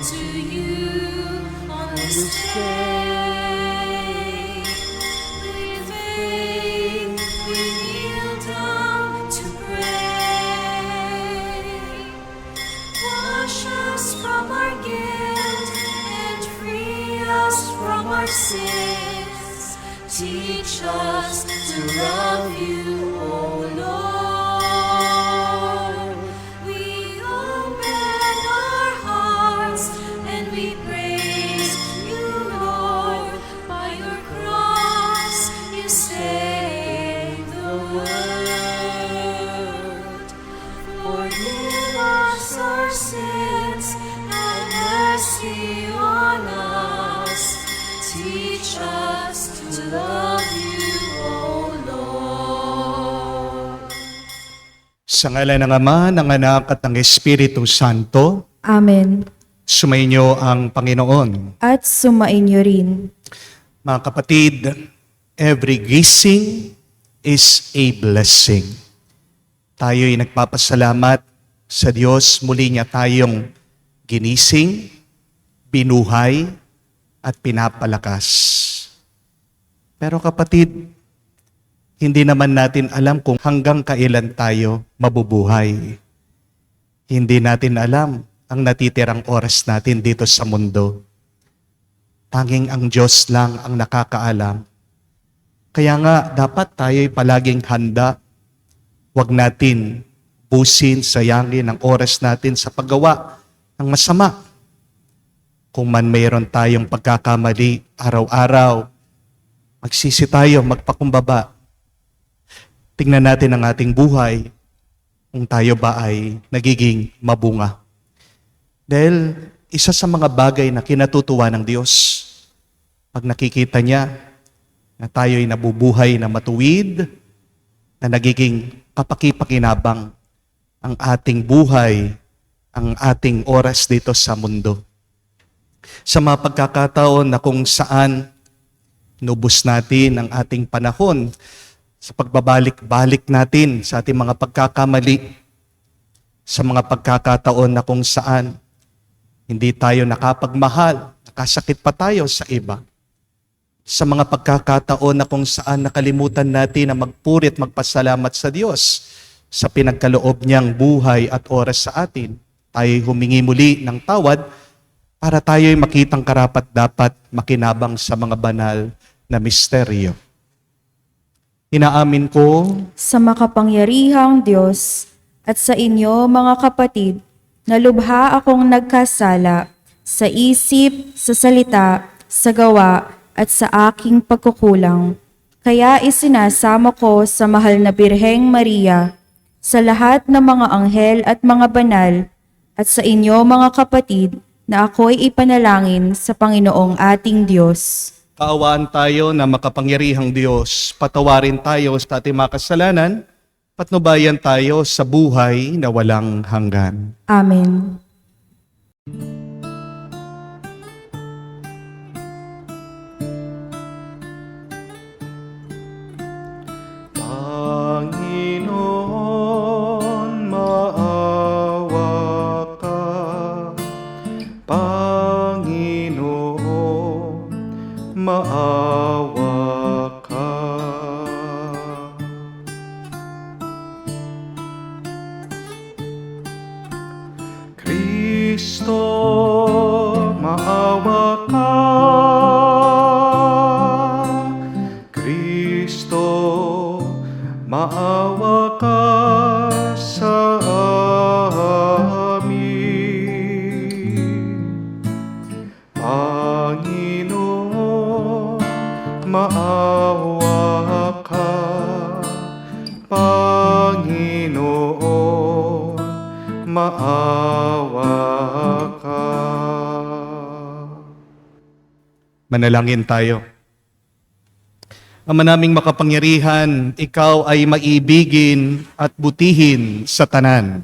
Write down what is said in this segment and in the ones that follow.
to you on this day. With faith we kneel down to pray. Wash us from our guilt and free us from our sins. Teach us to love you, O Lord. We open our hearts and we praise you, Lord. By your cross you saved the world. Forgive us our sins, have mercy on us. Teach us to love you, O Lord. Sa ngalan ng Ama, ng Anak at ng Espiritu Santo, Amen. sumainyo ang Panginoon. At sumainyo rin. Mga kapatid, every gising is a blessing. Tayo'y nagpapasalamat sa Diyos, muli niya tayong ginising, binuhay, at pinapalakas. Pero kapatid, hindi naman natin alam kung hanggang kailan tayo mabubuhay. Hindi natin alam ang natitirang oras natin dito sa mundo. Tanging ang Diyos lang ang nakakaalam. Kaya nga, dapat tayo'y palaging handa. Huwag natin busin, sayangin ang oras natin sa paggawa ng masama. Kung man mayroon tayong pagkakamali araw-araw, magsisi tayo, magpakumbaba. Tingnan natin ang ating buhay kung tayo ba ay nagiging mabunga. Dahil isa sa mga bagay na kinatutuwa ng Diyos, pag nakikita niya na tayo'y nabubuhay na matuwid, na nagiging kapaki-pakinabang ang ating buhay, ang ating oras dito sa mundo. Sa mga pagkakataon na kung saan nubos natin ang ating panahon sa pagbabalik-balik natin sa ating mga pagkakamali, sa mga pagkakataon na kung saan hindi tayo nakapagmahal, nakasakit pa tayo sa iba, sa mga pagkakataon na kung saan nakalimutan natin na magpuri at magpasalamat sa Diyos sa pinagkaloob niyang buhay at oras sa atin, tayo humingi muli ng tawad para tayo'y makitang karapat-dapat makinabang sa mga banal na misteryo. Inaamin ko Sa makapangyarihang Diyos at sa inyo mga kapatid, na lubha akong nagkasala sa isip, sa salita, sa gawa, at sa aking pagkukulang. Kaya isinasama ko sa mahal na Birheng Maria, sa lahat ng mga anghel at mga banal, at sa inyo mga kapatid, na ako'y ipanalangin sa Panginoong ating Diyos. kaawaan tayo na makapangyarihang Diyos, patawarin tayo sa ating mga kasalanan, patnubayan tayo sa buhay na walang hanggan. Amen. Panginoon, maawa ka. Panginoon, maawa ka. Kristo, maawa ka. Kristo, maawa ka sa amin. Panginoon, maawa ka. Panginoon, maawa ka. Manalangin tayo. Ama naming makapangyarihan, ikaw ay maibigin at butihin sa tanan.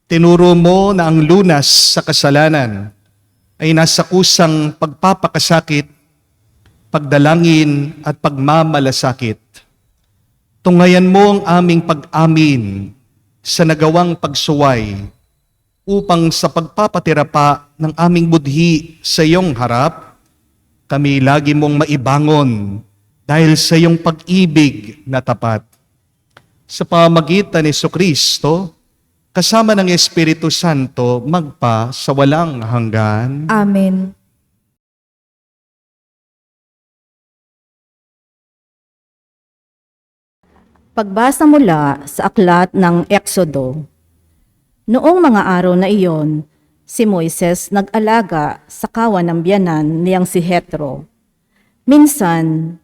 Tinuro mo na ang lunas sa kasalanan ay nasa kusang pagpapakasakit, pagdalangin at pagmamalasakit. Tungayan mo ang aming pag-amin sa nagawang pagsuway upang sa pagpapatira pa ng aming budhi sa iyong harap, kami lagi mong maibangon dahil sa iyong pag-ibig na tapat. Sa pamamagitan ni Jesucristo, kasama ng Espiritu Santo, magpa sa walang hanggan. Amen. Pagbasa mula sa aklat ng Eksodo. Noong mga araw na iyon, si Moises nag-alaga sa kawan ng biyanan niyang si Jethro. Minsan,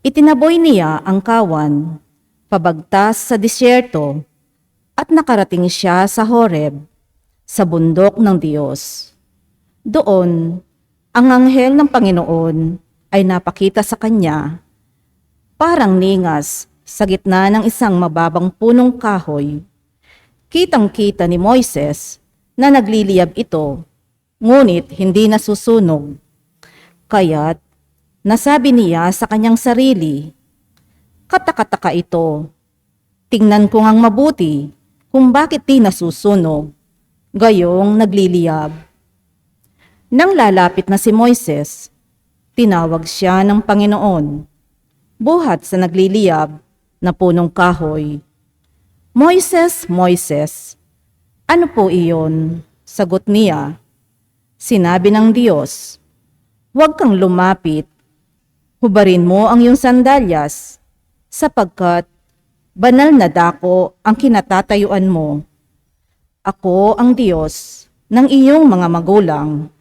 itinaboy niya ang kawan, pabagtas sa disyerto, at nakarating siya sa Horeb, sa bundok ng Diyos. Doon, ang anghel ng Panginoon ay napakita sa kanya, parang ningas sa gitna ng isang mababang punong kahoy. Kitang-kita ni Moises na nagliliyab ito, ngunit hindi nasusunog. Kaya't nasabi niya sa kanyang sarili, "Katakataka ito. Tingnan ko ngang mabuti kung bakit di nasusunog, gayong nagliliyab." Nang lalapit na si Moises, tinawag siya ng Panginoon, buhat sa nagliliyab na punong kahoy. "Moises, Moises, ano po iyon?" Sagot niya. Sinabi ng Diyos, "Huwag kang lumapit. Hubarin mo ang iyong sandalyas, sapagkat banal na dako ang kinatatayuan mo. Ako ang Diyos ng iyong mga magulang,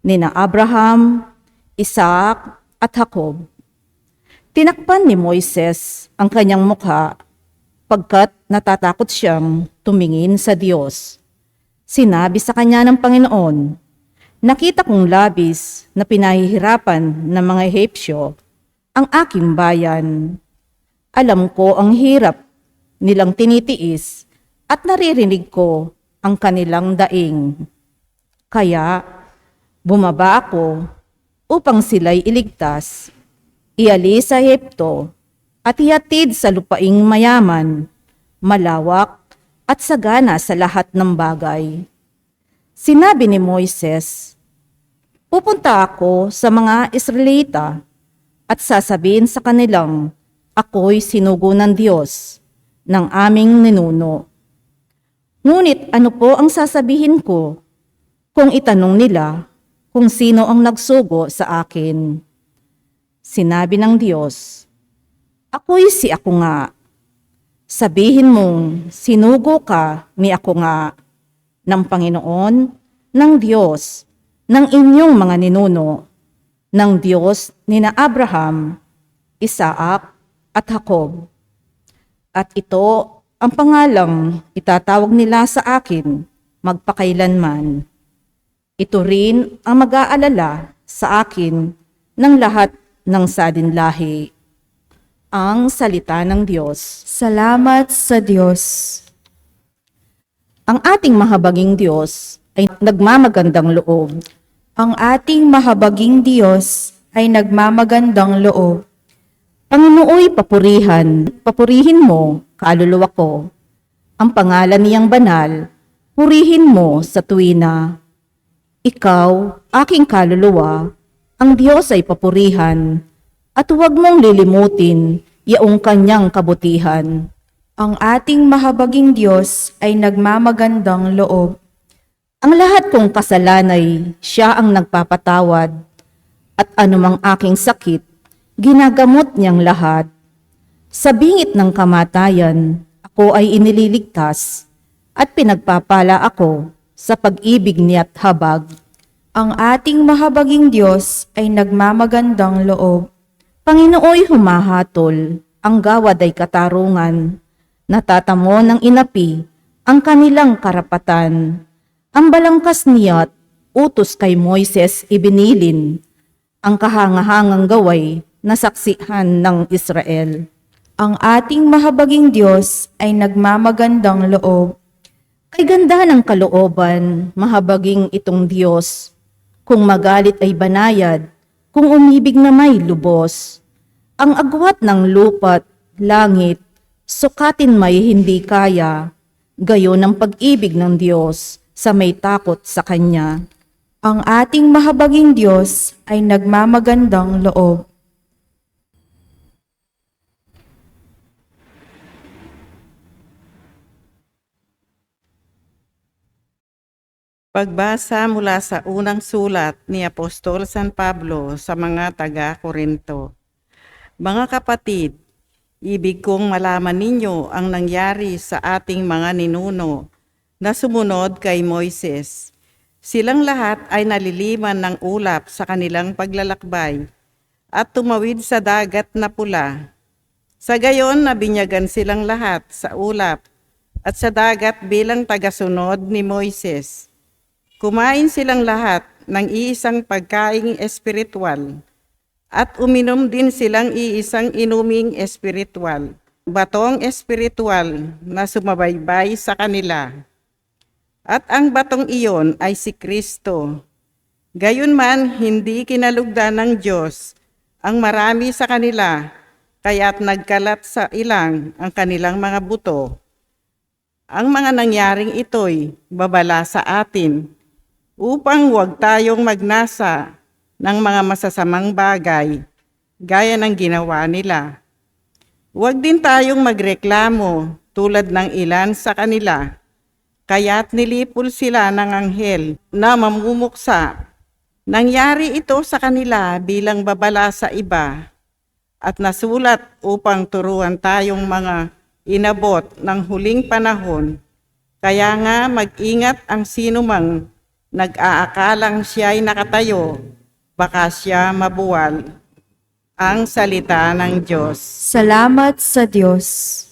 nina Abraham, Isaac at Jacob." Tinakpan ni Moises ang kanyang mukha pagkat natatakot siyang tumingin sa Diyos. Sinabi sa kanya ng Panginoon, "Nakita kong labis na pinahihirapan ng mga Ehipsyo ang aking bayan. Alam ko ang hirap nilang tinitiis at naririnig ko ang kanilang daing. Kaya bumaba ako upang sila'y iligtas, ialis sa Ehipto at ihatid sa lupaing mayaman, malawak at sagana sa lahat ng bagay." Sinabi ni Moises, "Pupunta ako sa mga Israelita at sasabihin sa kanilang, ako'y sinugo ng Diyos, ng aming ninuno. Ngunit ano po ang sasabihin ko kung itanong nila kung sino ang nagsugo sa akin?" Sinabi ng Diyos, "Ako'y si ako nga. Sabihin mong sinugo ka ni ako nga, ng Panginoon, ng Diyos, ng inyong mga ninuno, ng Diyos ni na Abraham, Isaac at Jacob. At ito ang pangalang itatawag nila sa akin magpakailanman. Ito rin ang mag-aalala sa akin ng lahat ng sadinlahi." Ang salita ng Diyos. Salamat sa Diyos. Ang ating mahabaging Diyos ay nagmamagandang loob. Ang ating mahabaging Diyos ay nagmamagandang loob. Pangunooy papurihin mo, kaluluwa ko. Ang pangalan niyang banal, purihin mo sa tuwina. Ikaw, aking kaluluwa, ang Diyos ay papurihan, at huwag mong lilimutin yaong kanyang kabutihan. Ang ating mahabaging Diyos ay nagmamagandang loob. Ang lahat kong kasalanay, siya ang nagpapatawad, at anumang aking sakit, ginagamot niyang lahat. Sa bingit ng kamatayan, ako ay inililigtas, at pinagpapala ako sa pag-ibig niya't habag. Ang ating mahabaging Diyos ay nagmamagandang loob. Panginooy humahatol, ang gawad ay katarungan. Natatamo ng inapi ang kanilang karapatan. Ang balangkas niya't utos kay Moises ibinilin, ang kahangahangang gaway na saksihan ng Israel. Ang ating mahabaging Diyos ay nagmamagandang loob. Kay ganda ng kalooban, mahabaging itong Diyos. Kung magalit ay banayad, kung umibig na may lubos. Ang agwat ng lupa't langit, sukatin may hindi kaya. Gayon ang pag-ibig ng Diyos sa may takot sa Kanya. Ang ating mahabaging Diyos ay nagmamagandang loob. Pagbasa mula sa unang sulat ni Apostol San Pablo sa mga taga-Korinto. Mga kapatid, ibig kong malaman ninyo ang nangyari sa ating mga ninuno na sumunod kay Moises. Silang lahat ay naliliman ng ulap sa kanilang paglalakbay at tumawid sa dagat na pula. Sa gayon, nabinyagan silang lahat sa ulap at sa dagat bilang tagasunod ni Moises. Kumain silang lahat ng iisang pagkaing espiritual at uminom din silang iisang inuming espiritual, batong espiritual na sumabaybay sa kanila. At ang batong iyon ay si Kristo. Gayunman, hindi kinalugdan ng Diyos ang marami sa kanila, kaya't nagkalat sa ilang ang kanilang mga buto. Ang mga nangyaring ito'y babala sa atin, upang huwag tayong magnasa ng mga masasamang bagay, gaya ng ginawa nila. Huwag din tayong magreklamo tulad ng ilan sa kanila, kaya't nilipol sila ng anghel na mamumuksa. Nangyari ito sa kanila bilang babala sa iba, at nasulat upang turuan tayong mga inabot ng huling panahon. Kaya nga mag-ingat ang sinumang nag-aakalang siya'y nakatayo, baka siya mabuwal. Ang salita ng Diyos. Salamat sa Diyos.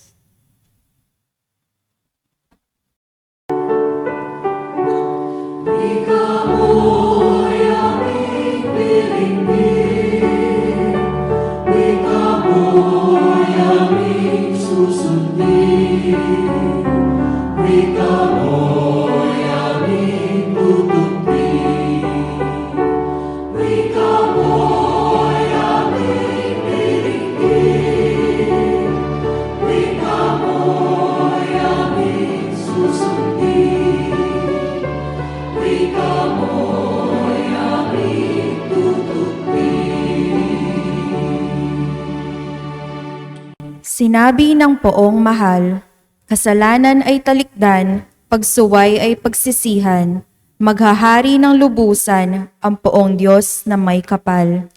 Sinabi ng poong mahal, kasalanan ay talikdan, pagsuway ay pagsisihan, maghahari ng lubusan ang poong Diyos na may kapal.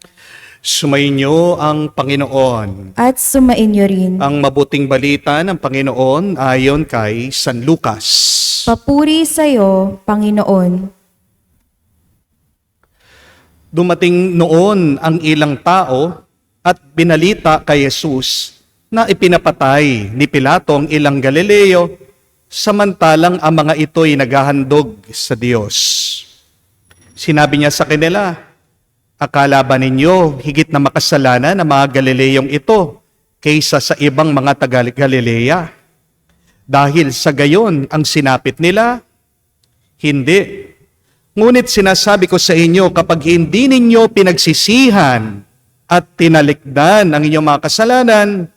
Sumainyo ang Panginoon. At sumainyo rin. Ang mabuting balita ng Panginoon ayon kay San Lucas. Papuri sa iyo, Panginoon. Dumating noon ang ilang tao at binalita kay Jesus na ipinapatay ni Pilato ang ilang Galileo, samantalang ang mga ito'y naghahandog sa Diyos. Sinabi niya sa kanila, akala ba ninyo higit na makasalanan ang mga Galileyong ito kaysa sa ibang mga taga-Galilea? Dahil sa gayon ang sinapit nila? Hindi. Ngunit sinasabi ko sa inyo, kapag hindi ninyo pinagsisihan at tinalikdan ang inyong mga kasalanan,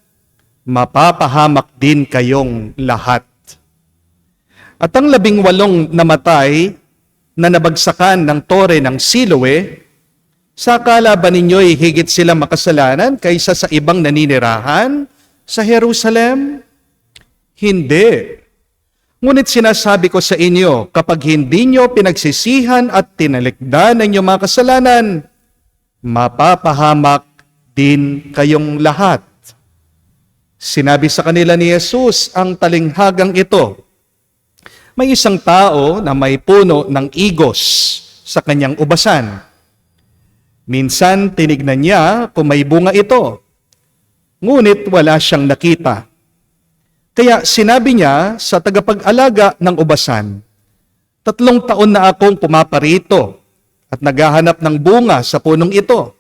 mapapahamak din kayong lahat. At ang 18 namatay na nabagsakan ng tore ng Siloe, sa akala ba ninyo'y higit sila makasalanan kaysa sa ibang naninirahan sa Jerusalem? Hindi. Ngunit sinasabi ko sa inyo, kapag hindi nyo pinagsisihan at tinalikdan ang inyong mga kasalanan, mapapahamak din kayong lahat. Sinabi sa kanila ni Jesus ang talinghagang ito. May isang tao na may puno ng igos sa kanyang ubasan. Minsan tinignan niya kung may bunga ito, ngunit wala siyang nakita. Kaya sinabi niya sa tagapag-alaga ng ubasan, 3 taon na akong pumaparito at naghahanap ng bunga sa punong ito,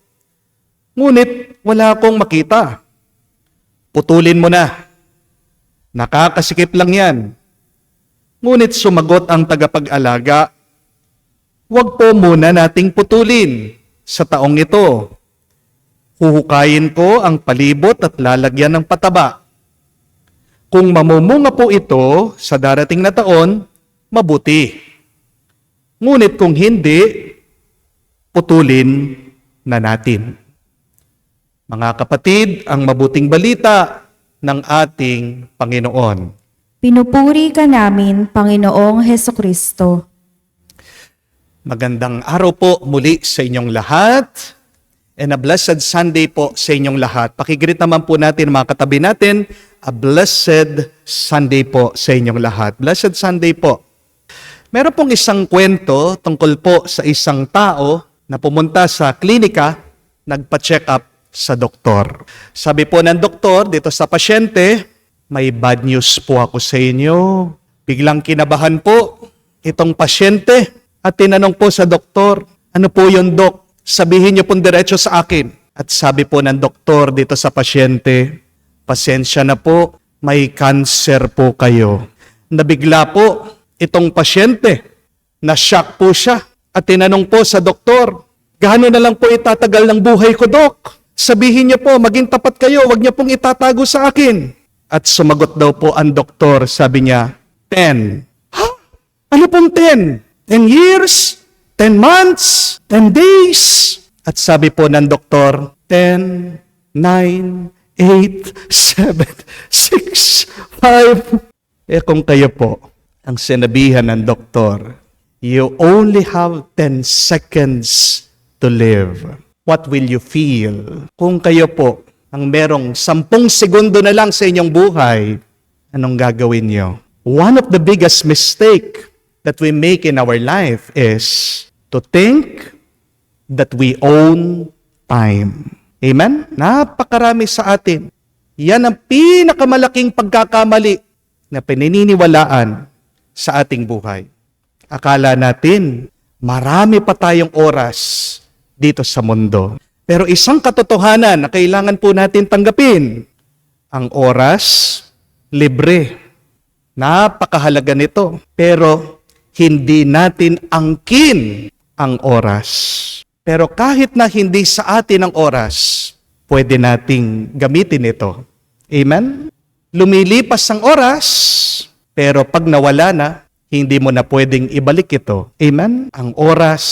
ngunit wala akong makita. Putulin mo na. Nakakasikip lang yan. Ngunit sumagot ang tagapag-alaga, huwag po muna nating putulin sa taong ito. Huhukayin ko ang palibot at lalagyan ng pataba. Kung mamumunga po ito sa darating na taon, mabuti. Ngunit kung hindi, putulin na natin. Mga kapatid, ang mabuting balita ng ating Panginoon. Pinupuri ka namin, Panginoong Hesukristo. Magandang araw po muli sa inyong lahat and a blessed Sunday po sa inyong lahat. Pakigreet naman po natin mga katabi natin, a blessed Sunday po sa inyong lahat. Blessed Sunday po. Meron pong isang kwento tungkol po sa isang tao na pumunta sa klinika, nagpa-check up sa doktor. Sabi po ng doktor dito sa pasyente, may bad news po ako sa inyo. Biglang kinabahan po itong pasyente at tinanong po sa doktor, ano po yun, Dok? Sabihin niyo pong diretso sa akin. At sabi po ng doktor dito sa pasyente, pasensya na po, may cancer po kayo. Nabigla po itong pasyente, na-shock po siya at tinanong po sa doktor, gaano na lang po itatagal ng buhay ko, Dok? Sabihin niyo po, maging tapat kayo, wag niyo pong itatago sa akin. At sumagot daw po ang doktor, sabi niya, 10. Ha? Ano pong 10? 10 years? 10 months? 10 days? At sabi po ng doktor, 10, 9, 8, 7, 6, 5. Kung kayo po, ang sinabihan ng doktor, you only have 10 seconds to live. What will you feel? Kung kayo po, ang merong 10 segundo na lang sa inyong buhay, anong gagawin niyo? One of the biggest mistake that we make in our life is to think that we own time. Amen? Napakarami sa atin. Yan ang pinakamalaking pagkakamali na pinaniniwalaan sa ating buhay. Akala natin, marami pa tayong oras dito sa mundo. Pero isang katotohanan na kailangan po natin tanggapin, ang oras, libre. Napakahalaga nito. Pero hindi natin angkin ang oras. Pero kahit na hindi sa atin ang oras, pwede nating gamitin ito. Amen? Lumilipas ang oras, pero pag nawala na, hindi mo na pwedeng ibalik ito. Amen? Ang oras,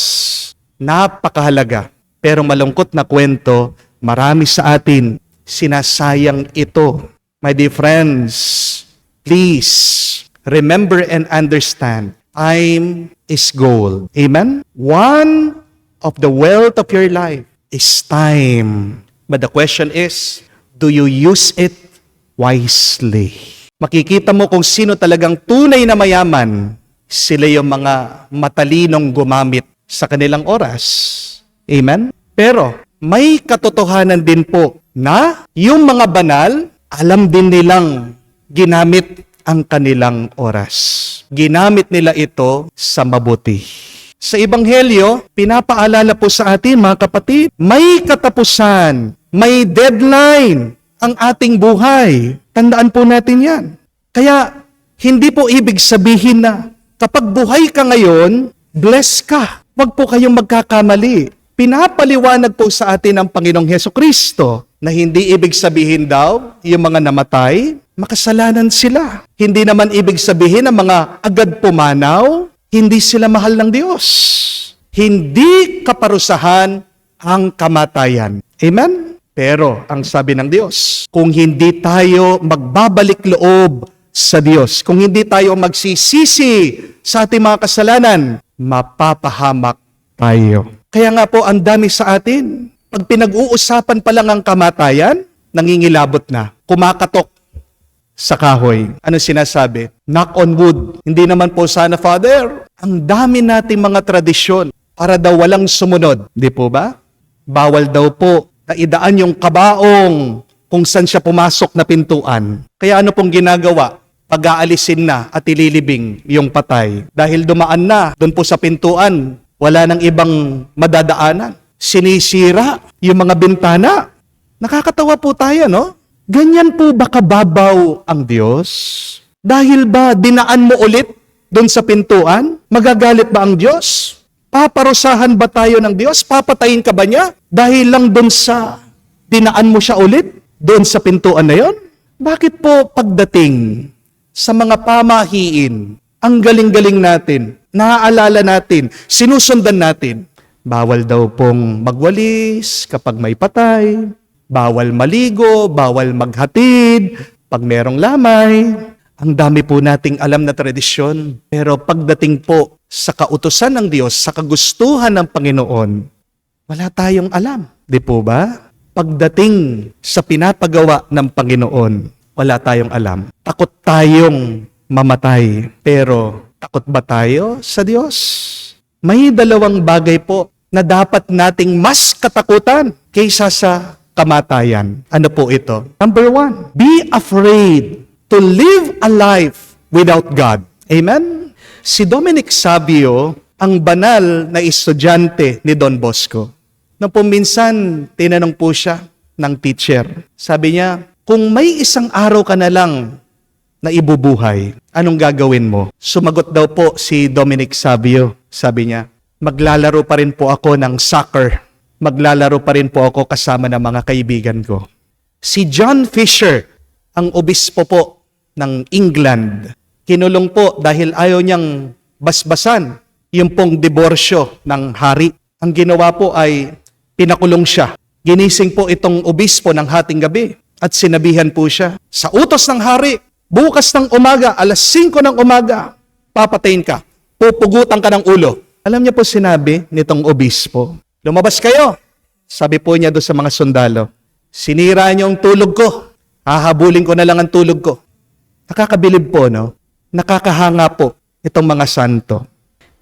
napakahalaga. Pero malungkot na kwento, marami sa atin sinasayang ito. My dear friends, please remember and understand, time is gold. Amen? One of the wealth of your life is time. But the question is, do you use it wisely? Makikita mo kung sino talagang tunay na mayaman. Sila yung mga matalinong gumamit sa kanilang oras. Amen? Pero may katotohanan din po na yung mga banal, alam din nilang ginamit ang kanilang oras. Ginamit nila ito sa mabuti. Sa Ebanghelyo, pinapaalala po sa atin mga kapatid, may katapusan, may deadline ang ating buhay. Tandaan po natin yan. Kaya hindi po ibig sabihin na kapag buhay ka ngayon, bless ka. Huwag po kayong magkakamali. Pinapaliwanag po sa atin ng Panginoong Hesukristo na hindi ibig sabihin daw yung mga namatay, makasalanan sila. Hindi naman ibig sabihin ng mga agad pumanaw, hindi sila mahal ng Diyos. Hindi kaparusahan ang kamatayan. Amen? Pero ang sabi ng Diyos, kung hindi tayo magbabalik loob sa Diyos, kung hindi tayo magsisisi sa ating mga kasalanan, mapapahamak tayo. Kaya nga po, ang dami sa atin. Pag pinag-uusapan pa lang ang kamatayan, nangingilabot na. Kumakatok sa kahoy. Ano sinasabi? Knock on wood. Hindi naman po sana, Father. Ang dami nating mga tradisyon para daw walang sumunod. Di po ba? Bawal daw po na idaan yung kabaong kung saan siya pumasok na pintuan. Kaya ano pong ginagawa? Pag-aalisin na at ililibing yung patay. Dahil dumaan na doon po sa pintuan, wala nang ibang madadaanan. Sinisira yung mga bintana. Nakakatawa po tayo, no? Ganyan po ba kababaw ang Diyos? Dahil ba dinaan mo ulit doon sa pintuan? Magagalit ba ang Diyos? Paparusahan ba tayo ng Diyos? Papatayin ka ba niya? Dahil lang doon sa dinaan mo siya ulit? Doon sa pintuan na yon? Bakit po pagdating sa mga pamahiin, Ang galing-galing natin. Naaalala natin. Sinusundan natin. Bawal daw pong magwalis kapag may patay. Bawal maligo. Bawal maghatid. Pag merong lamay. Ang dami po nating alam na tradisyon. Pero pagdating po sa kautusan ng Diyos, sa kagustuhan ng Panginoon, wala tayong alam. Di po ba? Pagdating sa pinapagawa ng Panginoon, wala tayong alam. Takot tayong mamatay. Pero takot ba tayo sa Diyos? May dalawang bagay po na dapat nating mas katakutan kaysa sa kamatayan. Ano po ito? Number 1, be afraid to live a life without God. Amen? Si Dominic Savio, ang banal na estudyante ni Don Bosco. Nung minsan, tinanong po siya ng teacher. Sabi niya, kung may isang araw ka na lang na ibubuhay, anong gagawin mo? Sumagot daw po si Dominic Savio. Sabi niya, maglalaro pa rin po ako ng soccer. Maglalaro pa rin po ako kasama ng mga kaibigan ko. Si John Fisher, ang obispo po ng England, kinulong po dahil ayaw niyang basbasan yung pong diborsyo ng hari. Ang ginawa po ay pinakulong siya. Ginising po itong obispo ng hating gabi at sinabihan po siya, sa utos ng hari, bukas ng umaga, alas 5 ng umaga, papatayin ka. Pupugutan ka ng ulo. Alam niya po sinabi nitong obispo, lumabas kayo. Sabi po niya doon sa mga sundalo, sinira niyo ang tulog ko. Hahabulin ko na lang ang tulog ko. Nakakabilib po, no? Nakakahanga po itong mga santo.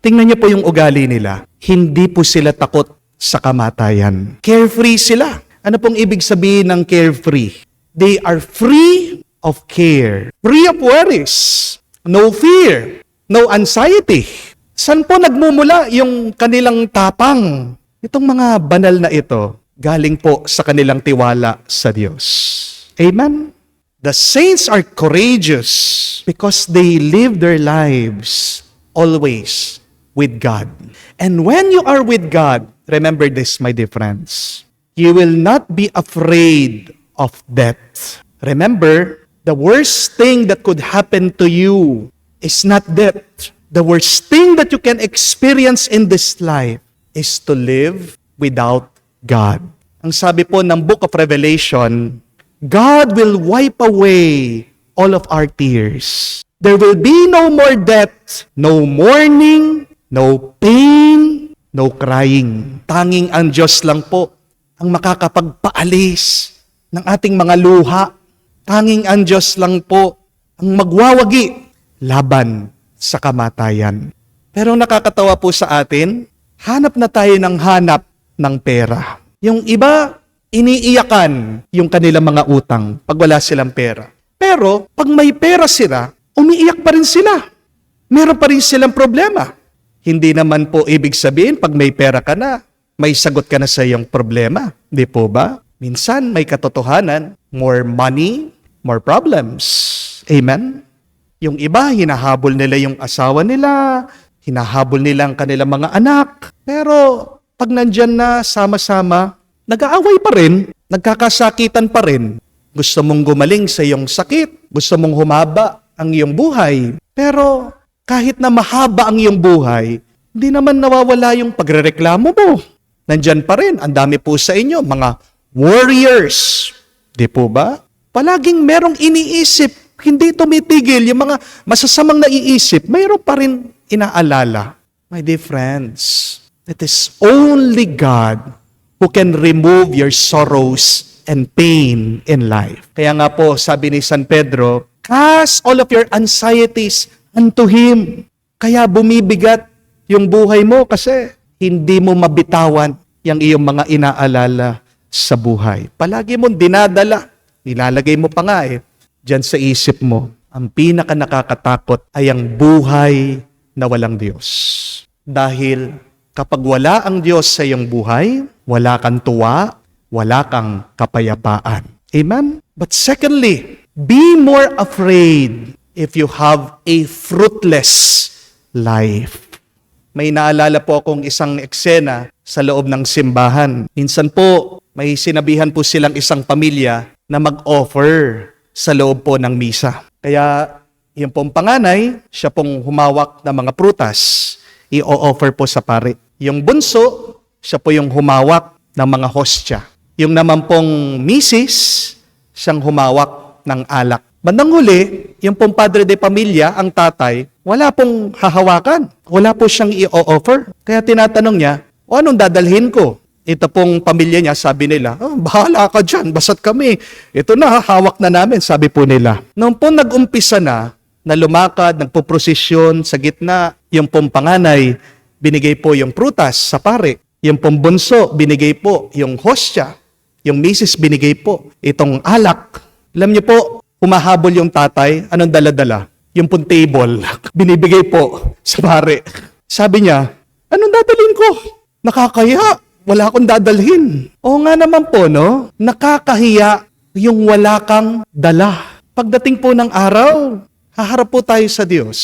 Tingnan niyo po yung ugali nila. Hindi po sila takot sa kamatayan. Carefree sila. Ano pong ibig sabihin ng carefree? They are free of care. Free of worries. No fear. No anxiety. Saan po nagmumula yung kanilang tapang? Itong mga banal na ito, galing po sa kanilang tiwala sa Diyos. Amen? The saints are courageous because they live their lives always with God. And when you are with God, remember this, my dear friends, you will not be afraid of death. Remember, the worst thing that could happen to you is not death. The worst thing that you can experience in this life is to live without God. Ang sabi po ng Book of Revelation, God will wipe away all of our tears. There will be no more death, no mourning, no pain, no crying. Tanging ang Diyos lang po ang makakapagpaalis ng ating mga luha. Tanging ang Diyos lang po ang magwawagi laban sa kamatayan. Pero nakakatawa po sa atin, hanap na tayo ng hanap ng pera. Yung iba, iniiyakan yung kanilang mga utang pag wala silang pera. Pero pag may pera sila, umiiyak pa rin sila. Meron pa rin silang problema. Hindi naman po ibig sabihin pag may pera ka na, may sagot ka na sa iyong problema. Di po ba? Minsan may katotohanan, more money, more problems. Amen? Yung iba, hinahabol nila yung asawa nila, hinahabol nila ang kanilang mga anak. Pero pag nandyan na sama-sama, nag-aaway pa rin, nagkakasakitan pa rin. Gusto mong gumaling sa iyong sakit, gusto mong humaba ang iyong buhay. Pero kahit na mahaba ang iyong buhay, hindi naman nawawala yung pagrereklamo mo. Nandyan pa rin, ang dami po sa inyo, mga warriors. Di po ba? Palaging merong iniisip, hindi tumitigil, yung mga masasamang naiisip, mayroon pa rin inaalala. My dear friends, it is only God who can remove your sorrows and pain in life. Kaya nga po, sabi ni San Pedro, cast all of your anxieties unto Him. Kaya bumibigat yung buhay mo kasi hindi mo mabitawan yung iyong mga inaalala sa buhay. Palagi mong dinadala, nilalagay mo pa nga dyan sa isip mo. Ang pinaka nakakatakot ay ang buhay na walang Diyos. Dahil kapag wala ang Diyos sa iyong buhay, wala kang tuwa, wala kang kapayapaan. Amen? But secondly, be more afraid if you have a fruitless life. May naalala po akong isang eksena sa loob ng simbahan. Minsan po, may sinabihan po silang isang pamilya na mag-offer sa loob po ng misa. Kaya Yung pong panganay, siya pong humawak ng mga prutas, i-offer po sa pari. Yung bunso, siya po yung humawak ng mga hostya. Yung naman pong misis, siyang humawak ng alak. Bandang huli, yung pong padre de pamilya, ang tatay, wala pong hahawakan. Wala po siyang i-offer. Kaya tinatanong niya, o anong dadalhin ko? Ito pong pamilya niya, sabi nila, oh, bahala ka dyan, basat kami. Ito na, hawak na namin, sabi po nila. Noong po nag-umpisa na lumakad, nagpuprosesyon sa gitna, yung pong panganay, binigay po yung prutas sa pare. Yung pong bunso, binigay po yung hostya. Yung misis, binigay po itong alak. Alam niyo po, humahabol yung tatay, anong dala-dala? Yung pong table, binibigay po sa pare. Sabi niya, anong dadalhin ko? Nakakaya, wala akong dadalhin. Oo nga naman po, no? Nakakahiya yung wala kang dala. Pagdating po ng araw, haharap po tayo sa Diyos.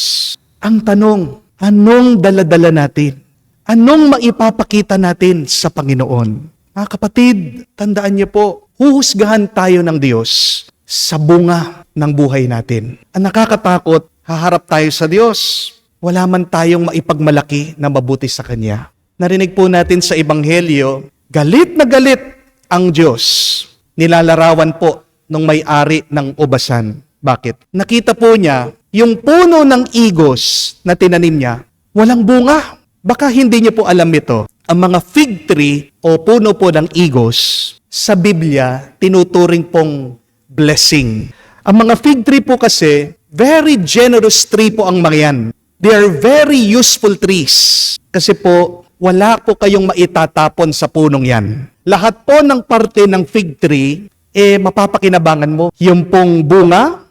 Ang tanong, anong dala-dala natin? Anong maipapakita natin sa Panginoon? Mga kapatid, tandaan niyo po, huhusgahan tayo ng Diyos sa bunga ng buhay natin. Ang nakakatakot, haharap tayo sa Diyos. Wala man tayong maipagmalaki na mabuti sa Kanya. Narinig po natin sa Ebanghelyo, galit na galit ang Diyos. Nilalarawan po nung may-ari ng ubasan. Bakit? Nakita po niya, yung puno ng igos na tinanim niya, walang bunga. Baka hindi niyo po alam ito. Ang mga fig tree o puno po ng igos, sa Biblia, tinuturing pong blessing. Ang mga fig tree po kasi, very generous tree po ang mga yan. They are very useful trees. Kasi po, wala po kayong maitatapon sa punong yan. Lahat po ng parte ng fig tree, mapapakinabangan mo. Yung pong bunga,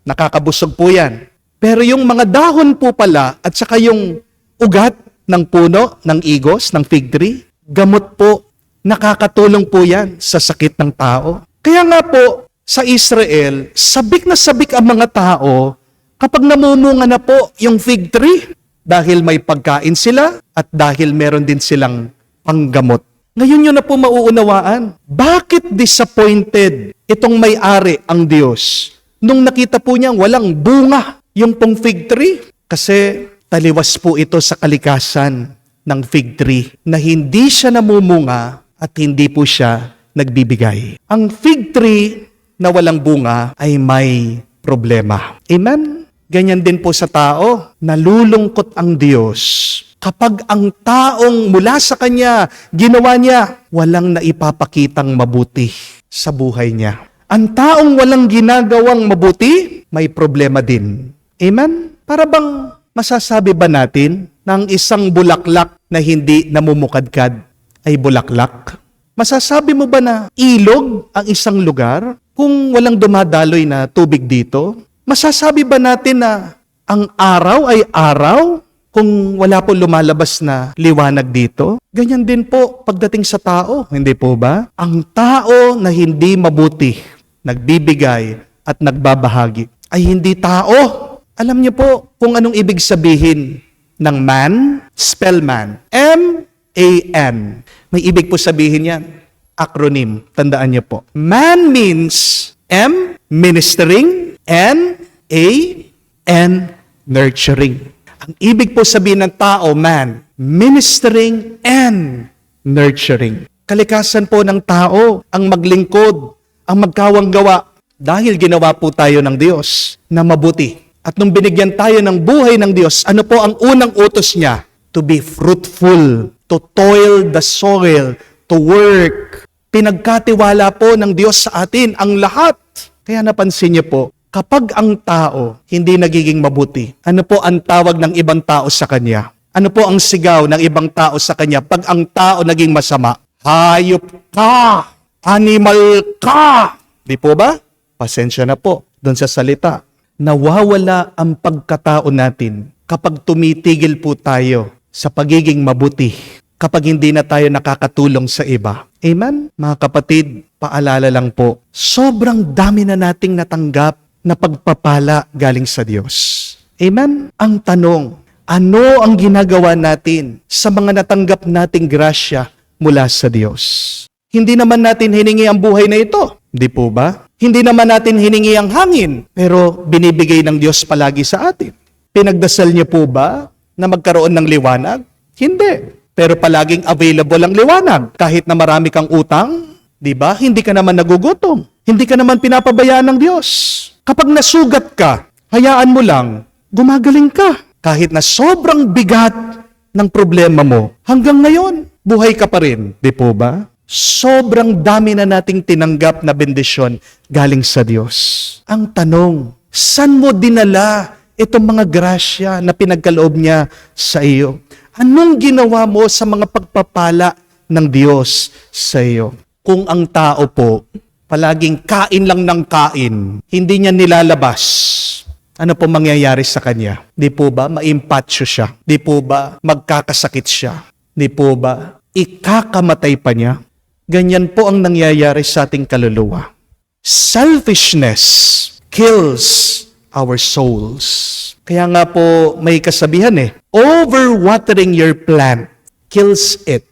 nakakabusog po yan. Pero yung mga dahon po pala, at saka yung ugat ng puno, ng igos, ng fig tree, gamot po, nakakatulong po yan sa sakit ng tao. Kaya nga po, sa Israel, sabik na sabik ang mga tao kapag namumunga na po yung fig tree dahil may pagkain sila at dahil meron din silang panggamot. Ngayon nyo na po mauunawaan. Bakit disappointed itong may-ari ang Diyos nung nakita po niyang walang bunga yung pong fig tree? Kasi taliwas po ito sa kalikasan ng fig tree na hindi siya namumunga at hindi po siya nagbibigay. Ang fig tree na walang bunga ay may problema. Amen? Ganyan din po sa tao. Nalulungkot ang Diyos kapag ang taong mula sa Kanya, ginawa niya, walang naipapakitang mabuti sa buhay niya. Ang taong walang ginagawang mabuti, may problema din. Amen? Para bang masasabi ba natin na ang isang bulaklak na hindi namumukadkad ay bulaklak? Masasabi mo ba na ilog ang isang lugar kung walang dumadaloy na tubig dito? Masasabi ba natin na ang araw ay araw kung wala po lumalabas na liwanag dito? Ganyan din po pagdating sa tao, hindi po ba? Ang tao na hindi mabuti, nagbibigay at nagbabahagi ay hindi tao. Alam niyo po kung anong ibig sabihin ng man? Spell man. M-A-N. May ibig po sabihin yan. Acronym. Tandaan niyo po. Man means M, ministering, N, A, N, nurturing. Ang ibig po sabihin ng tao, man, ministering and nurturing. Kalikasan po ng tao ang maglingkod, ang magkawang gawa dahil ginawa po tayo ng Diyos na mabuti. At nung binigyan tayo ng buhay ng Diyos, ano po ang unang utos niya? To be fruitful, to toil the soil, to work. Pinagkatiwala po ng Diyos sa atin ang lahat. Kaya napansin niyo po, kapag ang tao hindi nagiging mabuti, ano po ang tawag ng ibang tao sa kanya? Ano po ang sigaw ng ibang tao sa kanya pag ang tao naging masama? Hayop ka! Animal ka! Di po ba? Pasensya na po doon sa salita. Nawawala ang pagkatao natin kapag tumitigil po tayo sa pagiging mabuti, kapag hindi na tayo nakakatulong sa iba. Amen? Mga kapatid, paalala lang po, sobrang dami na nating natanggap na pagpapala galing sa Diyos. Amen? Ang tanong, ano ang ginagawa natin sa mga natanggap nating grasya mula sa Diyos? Hindi naman natin hiningi ang buhay na ito. Di po ba? Hindi naman natin hiningi ang hangin, pero binibigay ng Diyos palagi sa atin. Pinagdasal niyo po ba na magkaroon ng liwanag? Hindi. Pero palaging available ang liwanag. Kahit na marami kang utang, di ba? Hindi ka naman nagugutom. Hindi ka naman pinapabayaan ng Diyos. Kapag nasugat ka, hayaan mo lang, gumagaling ka. Kahit na sobrang bigat ng problema mo, hanggang ngayon, buhay ka pa rin. Di po ba? Sobrang dami na nating tinanggap na bendisyon galing sa Diyos. Ang tanong, saan mo dinala itong mga grasya na pinagkaloob niya sa iyo? Anong ginawa mo sa mga pagpapala ng Diyos sa iyo? Kung ang tao po, palaging kain lang ng kain, hindi niya nilalabas, ano po mangyayari sa kanya? Di po ba maimpatyo siya? Di po ba magkakasakit siya? Di po ba ikakamatay pa niya? Ganyan po ang nangyayari sa ating kaluluwa. Selfishness kills our souls. Kaya nga po may kasabihan overwatering your plant kills it.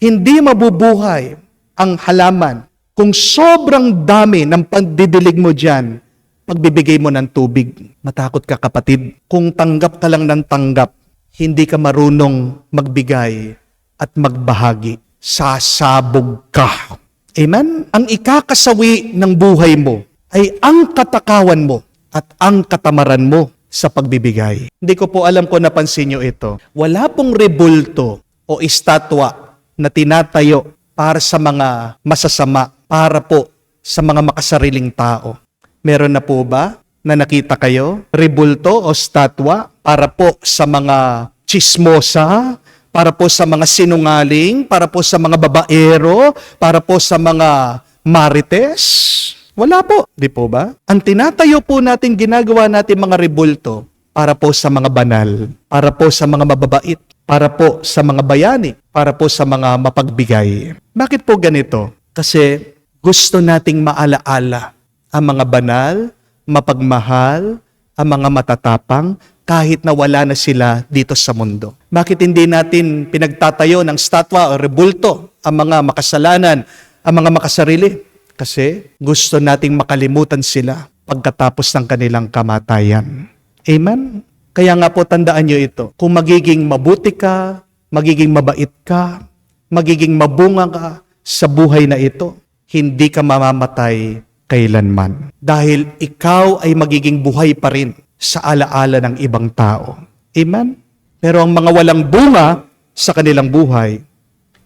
Hindi mabubuhay ang halaman kung sobrang dami ng pandidilig mo dyan, pagbibigay mo ng tubig. Matakot ka kapatid. Kung tanggap ka lang ng tanggap, hindi ka marunong magbigay at magbahagi. Sasabog ka. Amen? Ang ikakasawi ng buhay mo ay ang katakawan mo at ang katamaran mo sa pagbibigay. Hindi ko po alam kung napansin nyo ito. Wala pong rebulto o estatwa na tinatayo para sa mga masasama, para po sa mga makasariling tao. Meron na po ba na nakita kayo? Rebulto o estatwa para po sa mga chismosa, para po sa mga sinungaling, para po sa mga babaero, para po sa mga marites? Wala po, di po ba? Ang tinatayo po natin, ginagawa natin mga rebulto para po sa mga banal, para po sa mga mababait, para po sa mga bayani, para po sa mga mapagbigay. Bakit po ganito? Kasi gusto nating maalaala ang mga banal, mapagmahal, ang mga matatapang, kahit na wala na sila dito sa mundo. Bakit hindi natin pinagtatayo ng statwa o rebulto ang mga makasalanan, ang mga makasarili? Kasi gusto nating makalimutan sila pagkatapos ng kanilang kamatayan. Amen? Kaya nga po tandaan nyo ito. Kung magiging mabuti ka, magiging mabait ka, magiging mabunga ka sa buhay na ito, hindi ka mamamatay kailanman. Dahil ikaw ay magiging buhay pa rin sa alaala ng ibang tao. Amen? Pero ang mga walang bunga sa kanilang buhay,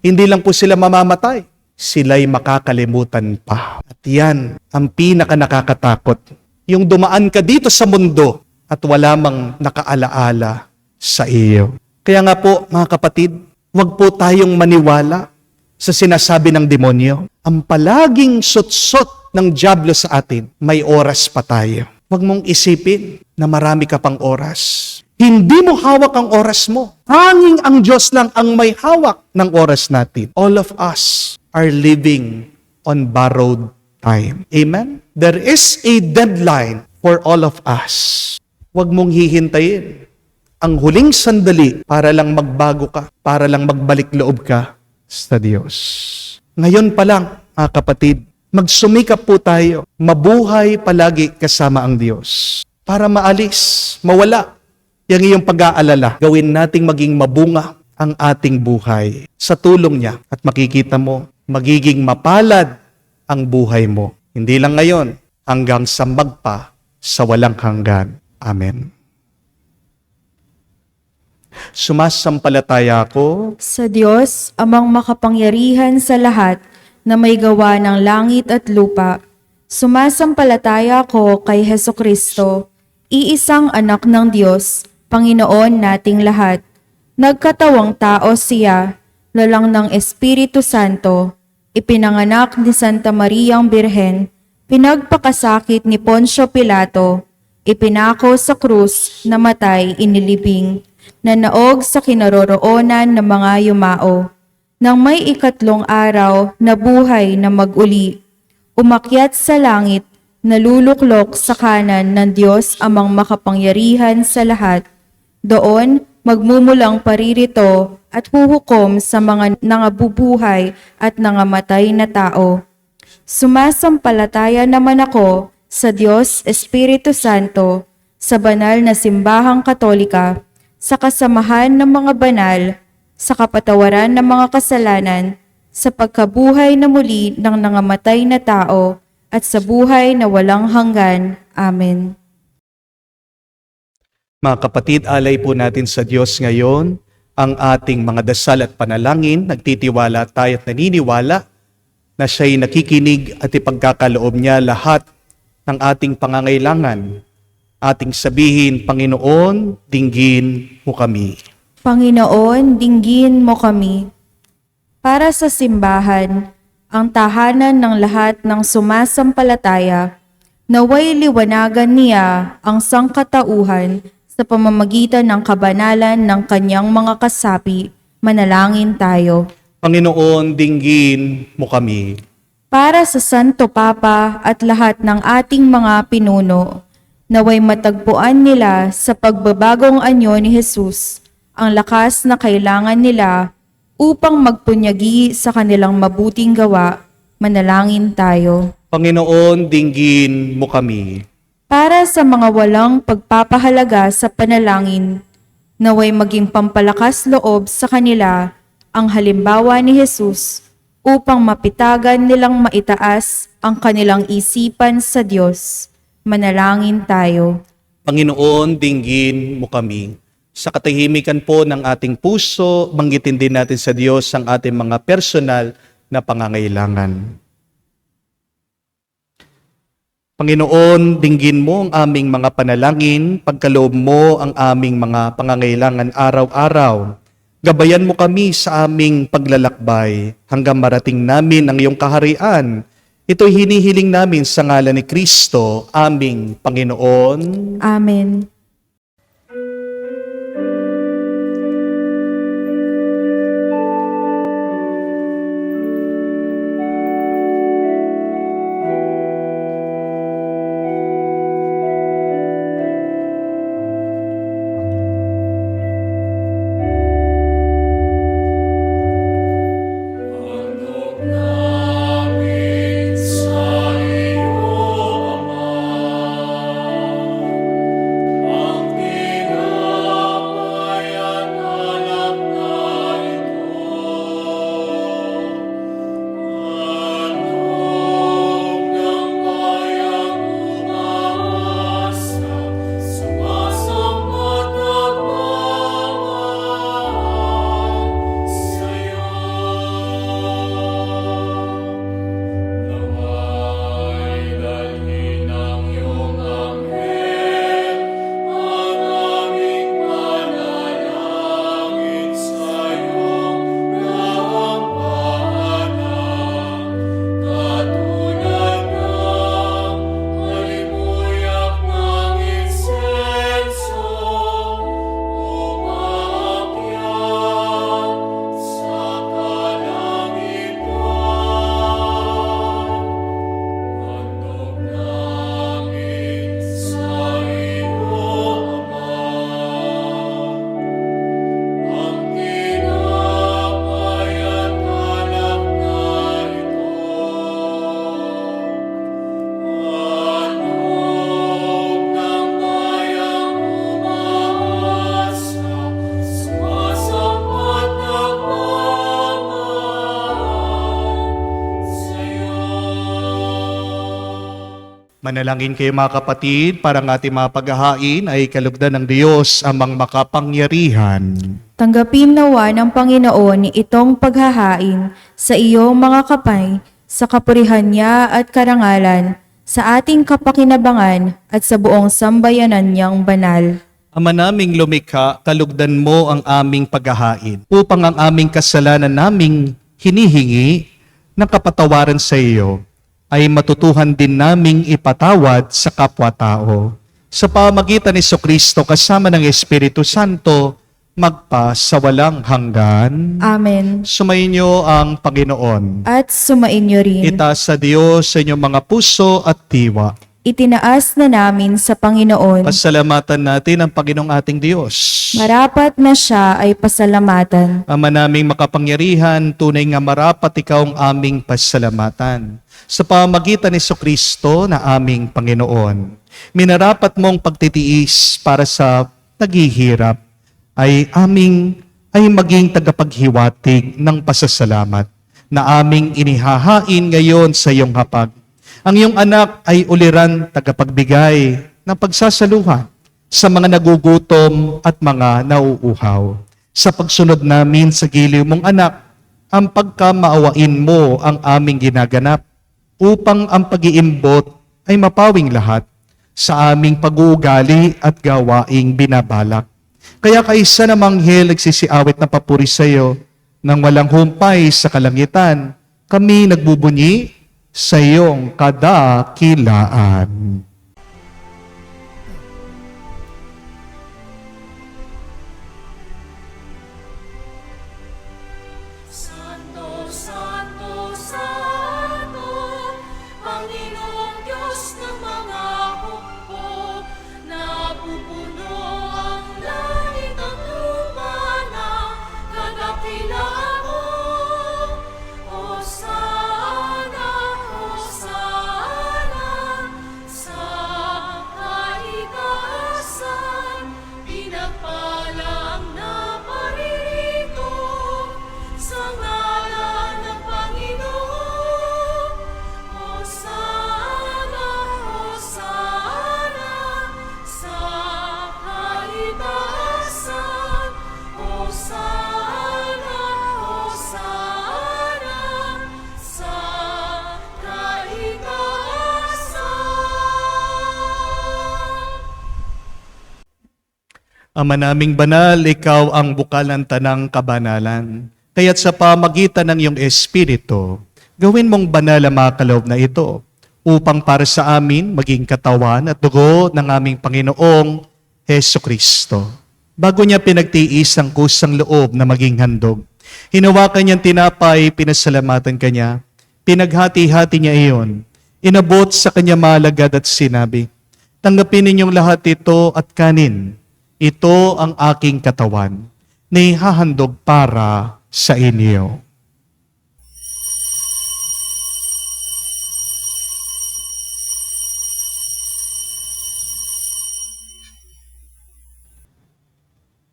hindi lang po sila mamamatay, sila'y makakalimutan pa. At yan ang pinaka nakakatakot. Yung dumaan ka dito sa mundo at wala mang nakaalaala sa iyo. Kaya nga po, mga kapatid, huwag po tayong maniwala sa sinasabi ng demonyo. Ang palaging sutsot ng dyablo sa atin, may oras pa tayo. Huwag mong isipin na marami ka pang oras. Hindi mo hawak ang oras mo. Hanging ang Diyos lang ang may hawak ng oras natin. All of us are living on borrowed time. Amen? There is a deadline for all of us. Huwag mong hihintayin ang huling sandali para lang magbago ka, para lang magbalik loob ka sa Diyos. Ngayon pa lang, mga kapatid, magsumikap po tayo, mabuhay palagi kasama ang Diyos. Para maalis, mawala yung iyong pag-aalala, gawin nating maging mabunga ang ating buhay sa tulong niya at makikita mo, magiging mapalad ang buhay mo. Hindi lang ngayon, hanggang sa magpa sa walang hanggan. Amen. Sumasampalataya ako Sa Diyos, amang makapangyarihan sa lahat na may gawa ng langit at lupa. Sumasampalataya ko kay Hesukristo, iisang anak ng Diyos, Panginoon nating lahat. Nagkatawang tao siya, lalang ng Espiritu Santo, ipinanganak ni Santa Mariang Birhen, pinagpakasakit ni Poncio Pilato, ipinako sa krus, namatay, inilibing, nanaog sa kinaroroonan ng mga yumao. Nang may ikatlong araw, nabuhay na mag-uli, umakyat sa langit, naluluklok sa kanan ng Diyos amang makapangyarihan sa lahat. Doon, magmumulang paririto at huhukom sa mga nangabubuhay at nangamatay na tao. Sumasampalataya naman ako sa Diyos Espiritu Santo, sa banal na simbahang katolika, sa kasamahan ng mga banal, sa kapatawaran ng mga kasalanan, sa pagkabuhay na muli ng nangamatay na tao, at sa buhay na walang hanggan. Amen. Mga kapatid, alay po natin sa Diyos ngayon ang ating mga dasal at panalangin. Nagtitiwala tayo at naniniwala na siya'y nakikinig at ipagkakaloob niya lahat ng ating pangangailangan. Ating sabihin, Panginoon, dinggin mo kami. Panginoon, dinggin mo kami. Para sa simbahan, ang tahanan ng lahat ng sumasampalataya, naway liwanagan niya ang sangkatauhan sa pamamagitan ng kabanalan ng kanyang mga kasapi. Manalangin tayo. Panginoon, dinggin mo kami. Para sa Santo Papa at lahat ng ating mga pinuno, naway matagpuan nila sa pagbabagong anyo ni Jesus ang lakas na kailangan nila upang magpunyagi sa kanilang mabuting gawa. Manalangin tayo. Panginoon, dinggin mo kami. Para sa mga walang pagpapahalaga sa panalangin, naway maging pampalakas loob sa kanila ang halimbawa ni Jesus upang mapitagan nilang maitaas ang kanilang isipan sa Diyos. Manalangin tayo. Panginoon, dinggin mo kami. Sa katahimikan po ng ating puso, banggitin din natin sa Diyos ang ating mga personal na pangangailangan. Panginoon, dinggin mo ang aming mga panalangin, pagkaloob mo ang aming mga pangangailangan araw-araw. Gabayan mo kami sa aming paglalakbay hanggang marating namin ang iyong kaharian. Ito'y hinihiling namin sa ngalan ni Kristo, aming Panginoon. Amen. Manalangin kayo mga kapatid, para ang ating mga paghahain ay kalugdan ng Diyos amang makapangyarihan. Tanggapin nawa ng Panginoon itong paghahain sa iyong mga kapay, sa kapurihan niya at karangalan, sa ating kapakinabangan at sa buong sambayanan niyang banal. Ama naming lumikha, kalugdan mo ang aming paghahain, upang ang aming kasalanan naming hinihingi ng kapatawaran sa iyo, ay matutuhan din naming ipatawad sa kapwa-tao. Sa pamagitan ni Jesucristo kasama ng Espiritu Santo, magpa sa walang hanggan. Amen. Sumainyo ang Panginoon. At sumainyo rin. Itaas sa Diyos sa inyong mga puso at diwa. itinaas na namin sa Panginoon. Pasalamatan natin ang Panginoong ating Diyos. Marapat na siya ay pasalamatan. Ama naming makapangyarihan, tunay nga marapat ikaw ang aming pasalamatan. Sa pamamagitan ni Kristo na aming Panginoon, minarapat mong pagtitiis para sa naghihirap ay maging tagapaghiwatig ng pasasalamat na aming inihahain ngayon sa iyong hapag. Ang iyong anak ay uliran tagapagbigay ng pagsasaluhan sa mga nagugutom at mga nauuhaw. Sa pagsunod namin sa giliw mong anak, ang pagkamaawain mo ang aming ginaganap upang ang pag-iimbot ay mapawing lahat sa aming pag-uugali at gawaing binabalak. Kaya kaisa na manghel nagsisiawit na papuri sa iyo nang walang humpay sa kalangitan, kami nagbubunyi sa iyong kadakilaan. Santo, Santo, Santo, Panginoong Diyos ng mga hukbo, napupuno ang langit at lupa ng kadakilaan mo. Hosana, Hosana, sa kaitaasan, pinagpala ang naparirito sa ngalan ng Panginoon. Hosana, Hosana, sa kaitaasan. Hosana, Hosana, sa kaitaasan. Ama naming banal, ikaw ang bukal ng tanang kabanalan. Kaya't sa pamagitan ng iyong Espiritu, gawin mong banal ang mga kaloob na ito upang para sa amin maging katawan at dugo ng aming Panginoong Heso Kristo. Bago niya pinagtiis ang kusang loob na maging handog, hinawakan niyang tinapay, pinasalamatan kanya, pinaghati-hati niya iyon, inabot sa kanya malagad at sinabi, tanggapin ninyong lahat ito at kanin. Ito ang aking katawan na ihahandog para sa inyo.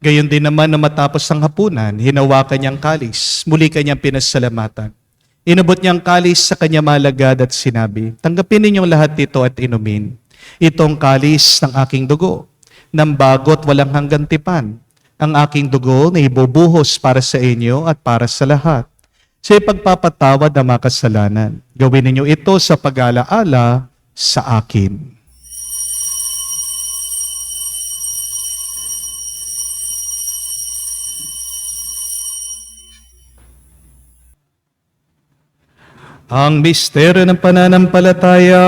Gayon din naman na matapos ang hapunan, hinawakan niyang kalis, muli kanyang pinasalamatan. Inabot niyang kalis sa kanya malagad at sinabi, tanggapin ninyong lahat ito at inumin. Itong kalis ng aking dugo, ng bago't walang hanggang tipan, ang aking dugo na ibubuhos para sa inyo at para sa lahat. Sa ipagpapatawad ng mga kasalanan, gawin ninyo ito sa pag-alaala sa akin. Ang misteryo ng pananampalataya.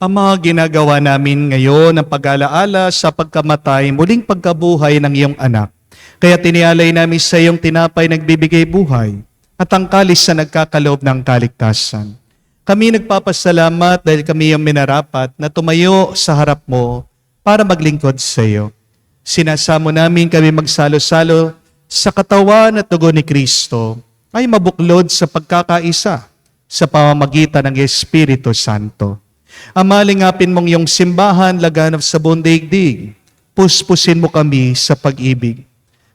Ang mga ginagawa namin ngayon ang pag-alaala sa pagkamatay, muling pagkabuhay ng iyong anak. Kaya tinialay namin sa iyong tinapay nagbibigay buhay at ang kalis na nagkakaloob ng kaligtasan. Kami nagpapasalamat dahil kami yung minarapat na tumayo sa harap mo para maglingkod sa iyo. Sinasamo namin kami magsalo-salo sa katawan at dugo ni Kristo ay mabuklod sa pagkakaisa sa pamamagitan ng Espiritu Santo. Amalingapin mong iyong simbahan laganap sa buong daigdig. Puspusin mo kami sa pag-ibig.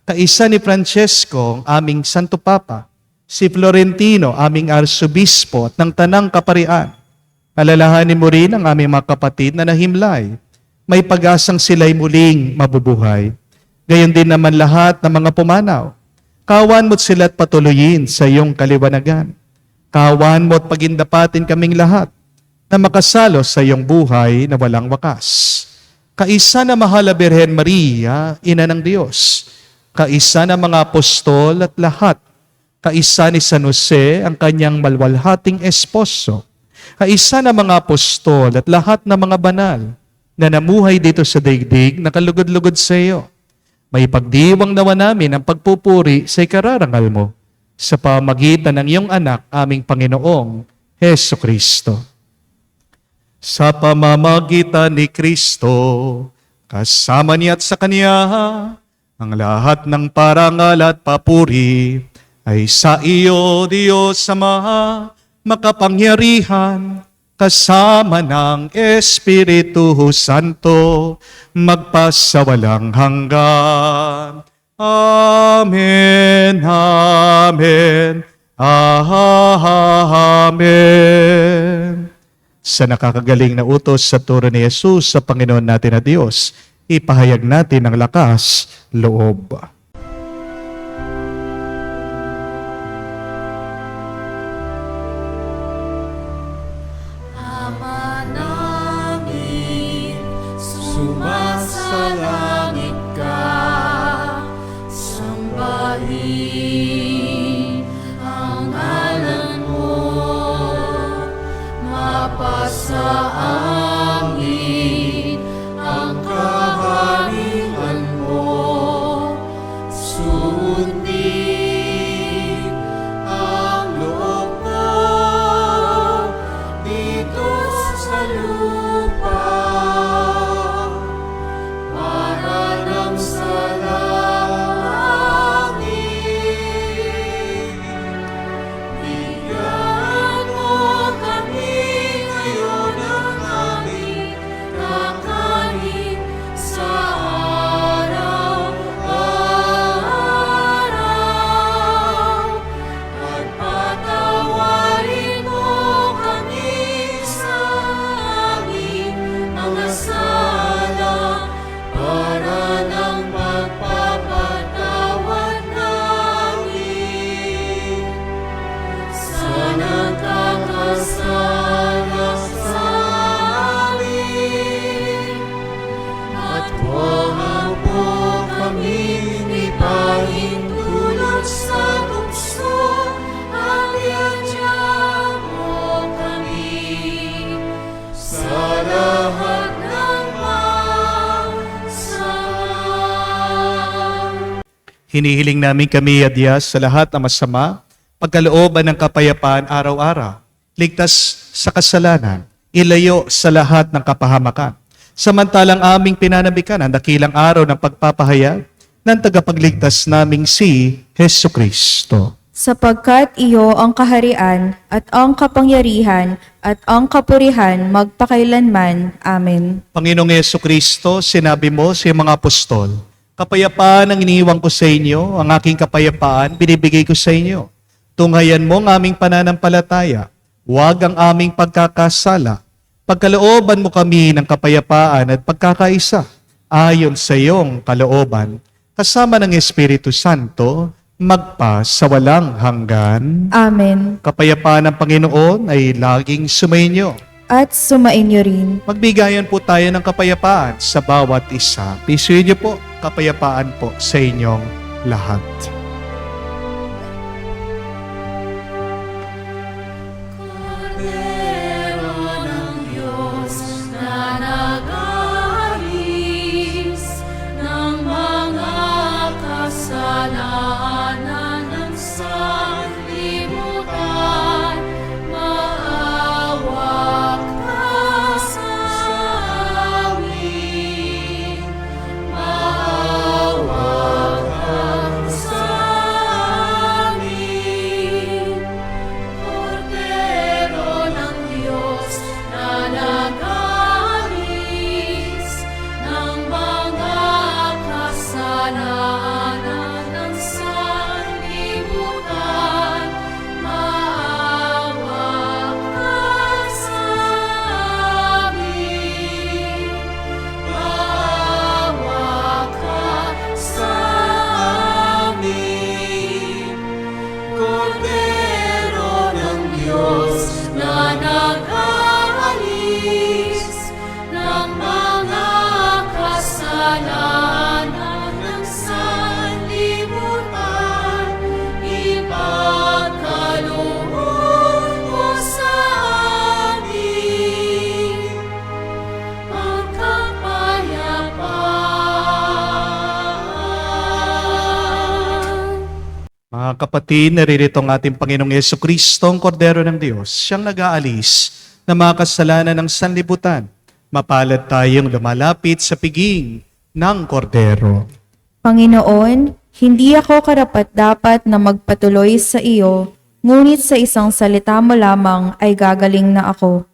Kaisa ni Francesco, aming Santo Papa, si Florentino, aming Arsobispo at ng Tanang Kaparian. Alalahanin mo rin ang aming mga kapatid na nahimlay may pag-asang sila'y muling mabubuhay. Gayon din naman lahat ng mga pumanaw. Kawan mo't sila't patuloyin sa iyong kaliwanagan. Kawan mo't pagindapatin kaming lahat na makasalo sa iyong buhay na walang wakas. Kaisa na mahal na Birhen Maria, Ina ng Diyos. Kaisa na mga apostol at lahat. Kaisa ni San Jose, ang kanyang malwalhating esposo. Kaisa na mga apostol at lahat ng mga banal na namuhay dito sa daigdig na kalugod-lugod sa iyo. May pagdiwang nawa namin ang pagpupuri sa ikararangal mo sa pamagitan ng iyong anak, aming Panginoong Heso Kristo. Sa pamamagitan ni Kristo, kasama niya at sa Kanya, ang lahat ng parangal at papuri ay sa iyo, Diyos Ama, makapangyarihan, kasama ng Espiritu Santo, magpasawalang hanggan. Amen, amen, amen. Sa nakakagaling na utos sa turo ni Jesus sa Panginoon natin na Diyos, ipahayag natin ang lakas, loob. Ama namin, sumasalangit ka, sambahin ang ngalan mo, mapasa amin ang kaharian mo, sundin ang loob mo dito sa lupa para nang sa langit. Bigyan mo kami ngayon ng aming kakanin sa araw-araw, at patawarin mo kami sa aming mga sala para ng pagpapatawad namin sa nagkakasala sa amin. At huwag mo kami ipahintulot sa tukso, at iadya mo kami sa lahat ng masama. Hinihiling namin kami, Adyas, sa lahat ng masama, pagkalooban ng kapayapaan araw-araw, ligtas sa kasalanan, ilayo sa lahat ng kapahamakan. Samantalang aming pinanabikan ang dakilang araw ng pagpapahayag ng tagapagligtas naming si Heso Kristo. Sapagkat iyo ang kaharian at ang kapangyarihan at ang kapurihan magpakailanman. Amen. Panginoong Heso Kristo, sinabi mo sa iyong mga apostol, kapayapaan ang iniiwan ko sa inyo, ang aking kapayapaan binibigay ko sa inyo. Tunghayan mo ang aming pananampalataya, huwag ang aming pagkakasala. Pagkalooban mo kami ng kapayapaan at pagkakaisa, ayon sa iyong kalooban, kasama ng Espiritu Santo, magpa sa walang hanggan. Amen. Kapayapaan ng Panginoon ay laging sumainyo. At sumainyo rin. Magbigayan po tayo ng kapayapaan sa bawat isa. Pisuin niyo po, kapayapaan po sa inyong lahat. Kordero ng Diyos na nag-aalis ng mga kasalanan ng sanlibutan, maawa ka sa amin, maawa ka sa Mga kapatid, naririto ang ating Panginoong Yesukristo, ang Kordero ng Diyos. Siyang nag-aalis ng mga kasalanan ng sanlibutan. Mapalad tayong lumalapit sa piging ng Kordero. Panginoon, hindi ako karapat-dapat na magpatuloy sa iyo, ngunit sa isang salita mo lamang ay gagaling na ako.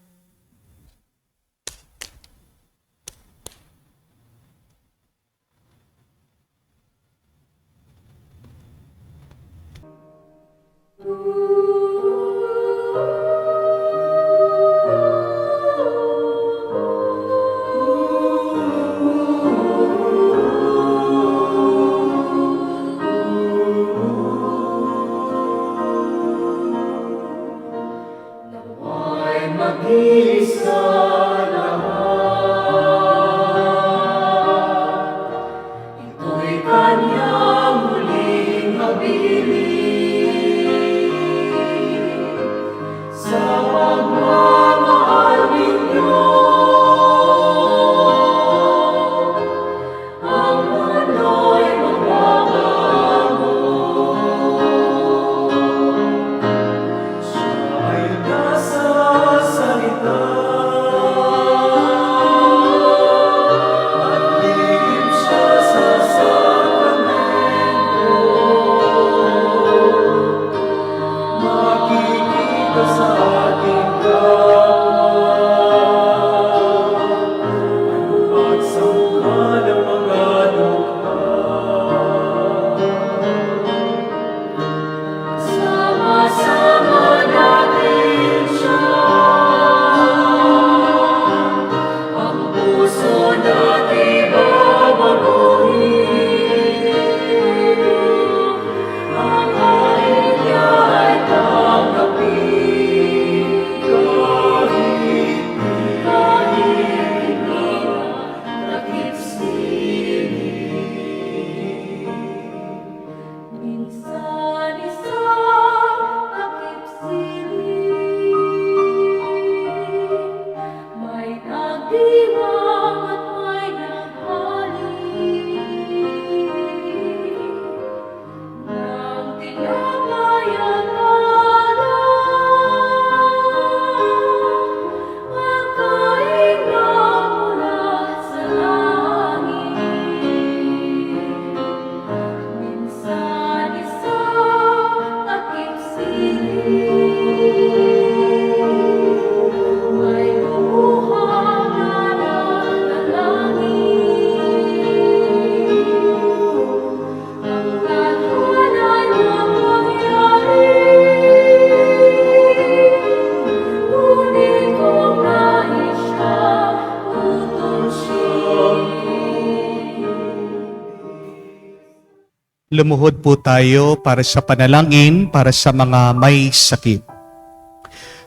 Lumuhod po tayo para sa panalangin para sa mga may sakit.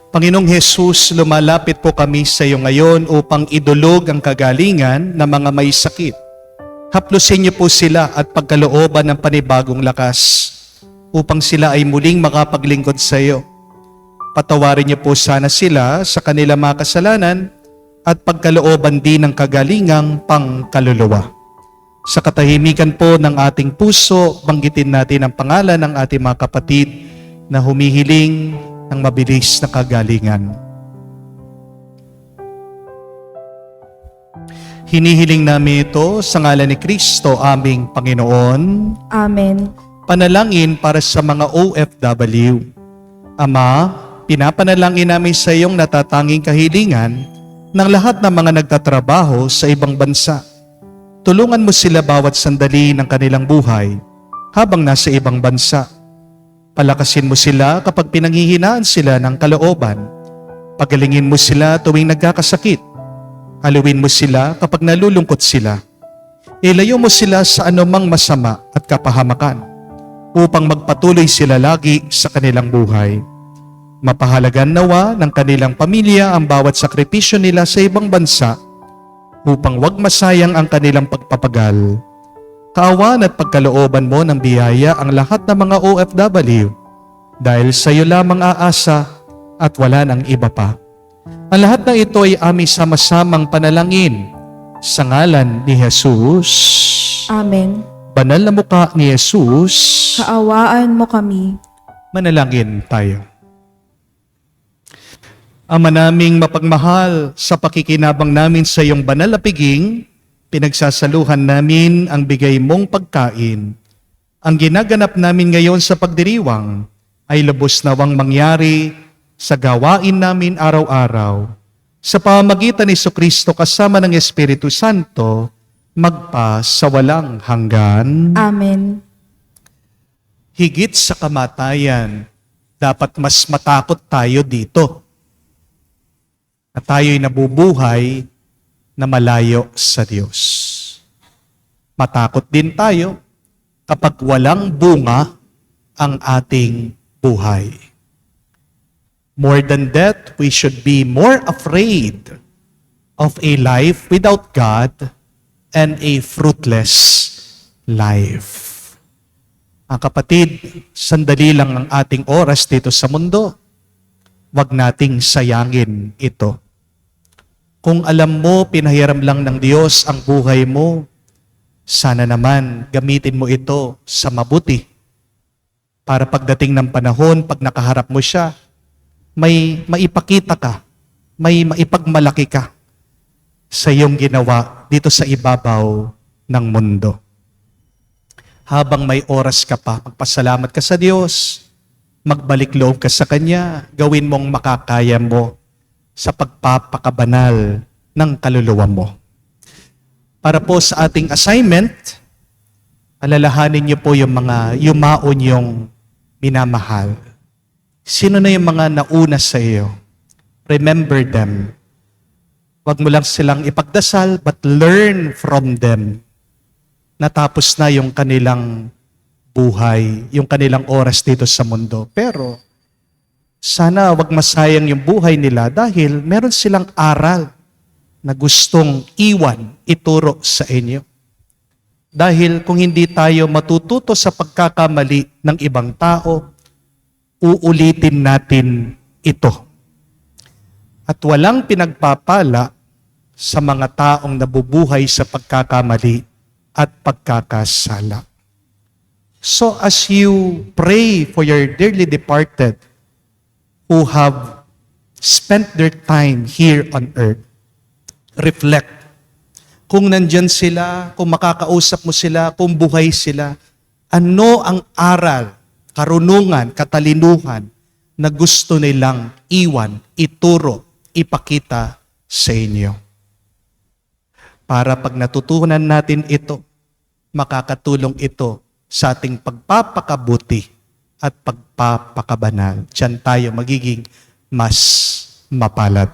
Panginoong Hesus, lumalapit po kami sa iyo ngayon upang idulog ang kagalingan ng mga may sakit. Haplusin niyo po sila at pagkalooban ng panibagong lakas upang sila ay muling makapaglingkod sa iyo. Patawarin niyo po sana sila sa kanilang mga kasalanan at pagkalooban din ng kagalingang pangkaluluwa. Sa katahimikan po ng ating puso, banggitin natin ang pangalan ng ating mga kapatid na humihiling ng mabilis na kagalingan. Hinihiling namin ito sa ngalan ni Kristo, aming Panginoon. Amen. Panalangin para sa mga OFW. Ama, pinapanalangin namin sa iyong natatanging kahilingan ng lahat ng mga nagtatrabaho sa ibang bansa. Tulungan mo sila bawat sandali ng kanilang buhay habang nasa ibang bansa. Palakasin mo sila kapag pinanghihinaan sila ng kalooban. Pagalingin mo sila tuwing nagkakasakit. Haluin mo sila kapag nalulungkot sila. Ilayo mo sila sa anumang masama at kapahamakan upang magpatuloy sila lagi sa kanilang buhay. Mapahalagan nawa ng kanilang pamilya ang bawat sakripisyo nila sa ibang bansa upang wag masayang ang kanilang pagpapagal. Kaawan at pagkalooban mo ng biyaya ang lahat ng mga OFW dahil sa iyo lamang aasa at wala ng iba pa. Ang lahat ng ito ay aming sama-samang panalangin sa ngalan ni Jesus. Amen. Banal na mukha ni Jesus. kaawaan mo kami. Manalangin tayo. Ama naming mapagmahal, sa pakikinabang namin sa iyong banal na piging, pinagsasaluhan namin ang bigay mong pagkain. Ang ginaganap namin ngayon sa pagdiriwang ay lubos nawang mangyari sa gawain namin araw-araw. Sa pamamagitan ni Jesucristo kasama ng Espiritu Santo, magpa sa walang hanggan. Amen. Higit sa kamatayan, dapat mas matakot tayo dito. Na tayo'y nabubuhay na malayo sa Diyos. Matakot din tayo kapag walang bunga ang ating buhay. More than that, we should be more afraid of a life without God and a fruitless life. Ang kapatid, sandali lang ang ating oras dito sa mundo. Huwag nating sayangin ito. Kung alam mo, pinahiram lang ng Diyos ang buhay mo, sana naman gamitin mo ito sa mabuti. Para pagdating ng panahon, pag nakaharap mo siya, may maipakita ka, may maipagmalaki ka sa iyong ginawa dito sa ibabaw ng mundo. Habang may oras ka pa, magpasalamat ka sa Diyos, magbalik loob ka sa Kanya, gawin mong makakaya mo sa pagpapakabanal ng kaluluwa mo. Para po sa ating assignment, alalahanin niyo po yung mga yumaon yung minamahal. Sino na yung mga nauna sa iyo? Remember them. Huwag mo lang silang ipagdasal, but learn from them. Natapos na yung kanilang buhay, yung kanilang oras dito sa mundo. Pero, sana wag masayang yung buhay nila dahil meron silang aral na gustong iwan, ituro sa inyo. Dahil kung hindi tayo matututo sa pagkakamali ng ibang tao, uulitin natin ito. At walang pinagpapala sa mga taong nabubuhay sa pagkakamali at pagkakasala. So as you pray for your dearly departed who have spent their time here on earth, reflect. Kung nandyan sila, kung makakausap mo sila, kung buhay sila, ano ang aral, karunungan, katalinuhan na gusto nilang iwan, ituro, ipakita sa inyo. Para pag natutunan natin ito, makakatulong ito sa ating pagpapakabuti at pagpapakabanal. Diyan tayo magiging mas mapalad.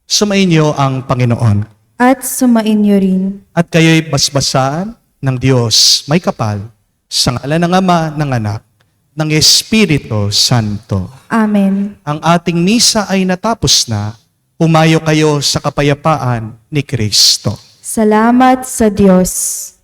Sumainyo ang Panginoon. At sumainyo rin. At kayo'y basbasan ng Diyos may kapal sa ngalan ng Ama, ng Anak, ng Espiritu Santo. Amen. Ang ating misa ay natapos na. Umayo kayo sa kapayapaan ni Kristo. Salamat sa Diyos.